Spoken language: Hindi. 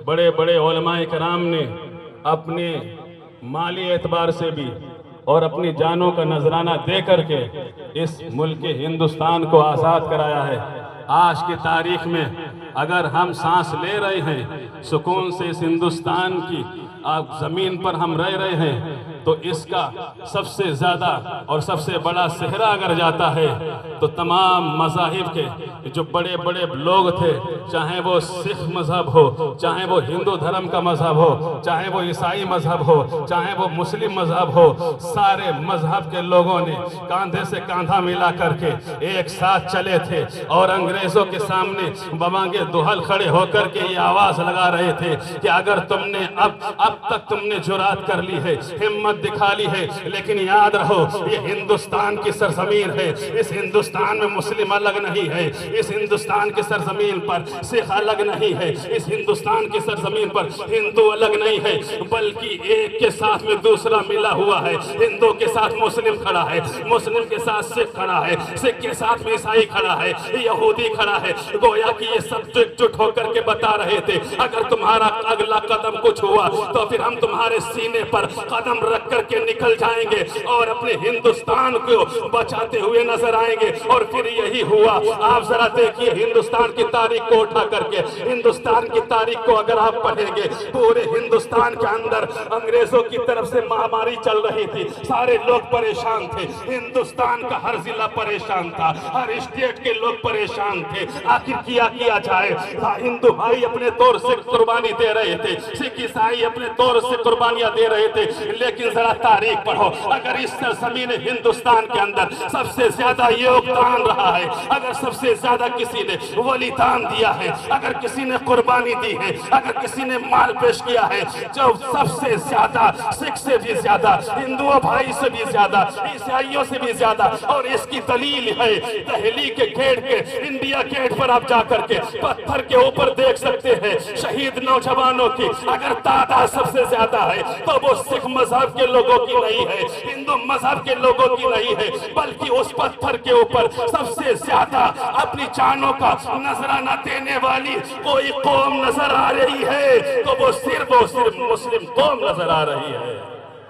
बड़े बड़े उलमाए कराम ने अपने माली एतबार से भी और अपनी जानों का नजराना दे करके इस मुल्क हिंदुस्तान को आज़ाद कराया है। आज की तारीख में अगर हम सांस ले रहे हैं सुकून से इस हिंदुस्तान की ज़मीन पर हम रह रहे हैं, तो इसका सबसे ज़्यादा और सबसे बड़ा सेहरा अगर जाता है तो तमाम मज़ाहिब के जो बड़े बड़े लोग थे, चाहे वो सिख मज़हब हो, चाहे वो हिंदू धर्म का मज़हब हो, चाहे वो ईसाई मज़हब हो, चाहे वो मुस्लिम मज़हब हो, सारे मज़हब के लोगों ने कंधे से कंधा मिला करके एक साथ चले थे और अंग्रेज़ों के सामने बवांगे दुहल खड़े होकर के ये आवाज़ लगा रहे थे कि अगर तुमने अब तक तुमने जुरात कर ली है, हिम्मत दिखा ली है, लेकिन याद रहो ये हिंदुस्तान की सरजमीन है। इस हिंदुस्तान में मुस्लिम अलग नहीं है, इस हिंदुस्तान की सरजमीन पर सिख अलग नहीं है, इस हिंदुस्तान की सरजमीन पर हिंदू अलग नहीं है, बल्कि एक के साथ में दूसरा मिला हुआ है। हिंदू के साथ मुस्लिम खड़ा है, मुस्लिम के साथ सिख खड़ा है, सिख के साथ में ईसाई खड़ा है, यहूदी खड़ा है। गोया कि ये सब एकजुट होकर के बता रहे थे अगर तुम्हारा अगला कदम कुछ हुआ तो फिर हम तुम्हारे सीने पर कदम रख करके निकल जाएंगे और अपने हिंदुस्तान को बचाते हुए नजर आएंगे। और फिर यही हुआ। आप जरा देखिए हिंदुस्तान की तारीख को उठा करके, हिंदुस्तान की तारीख को अगर आप पढ़ेंगे, पूरे हिंदुस्तान के अंदर अंग्रेजों की तरफ से महामारी चल रही थी, सारे लोग परेशान थे, हिंदुस्तान का हर जिला परेशान था, हर स्टेट के लोग परेशान थे। आखिर किया जाए। हिंदू भाई अपने तौर से कुर्बानी दे रहे थे, सिख ईसाई अपने तौर से कुर्बानियां दे रहे थे, लेकिन जरा तारीख पढ़ो। अगर इस सरजमीन हिंदुस्तान के अंदर सबसे ज्यादा योगदान रहा है, अगर सबसे ज्यादा किसी ने बलिदान दिया है, अगर किसी ने कुर्बानी दी है, अगर किसी ने माल पेश किया है, जो सबसे ज्यादा सिख से भी ज्यादा, हिंदुओं भाई से भी ज्यादा, ईसाइयों से भी ज्यादा। और इसकी दलील है दिल्ली के गेट के, इंडिया गेट पर आप जाकर के पत्थर के ऊपर देख सकते हैं शहीद नौजवानों की अगर तादाद सबसे ज्यादा है तो वो सिख मजहब के लोगों की नहीं है, हिंदू मजहब के लोगों की नहीं है, बल्कि उस पत्थर के ऊपर सबसे ज्यादा अपनी जानों का नजराना देने वाली कोई कौम नजर आ रही है तो वो सिर्फ मुस्लिम कौम नजर आ रही है।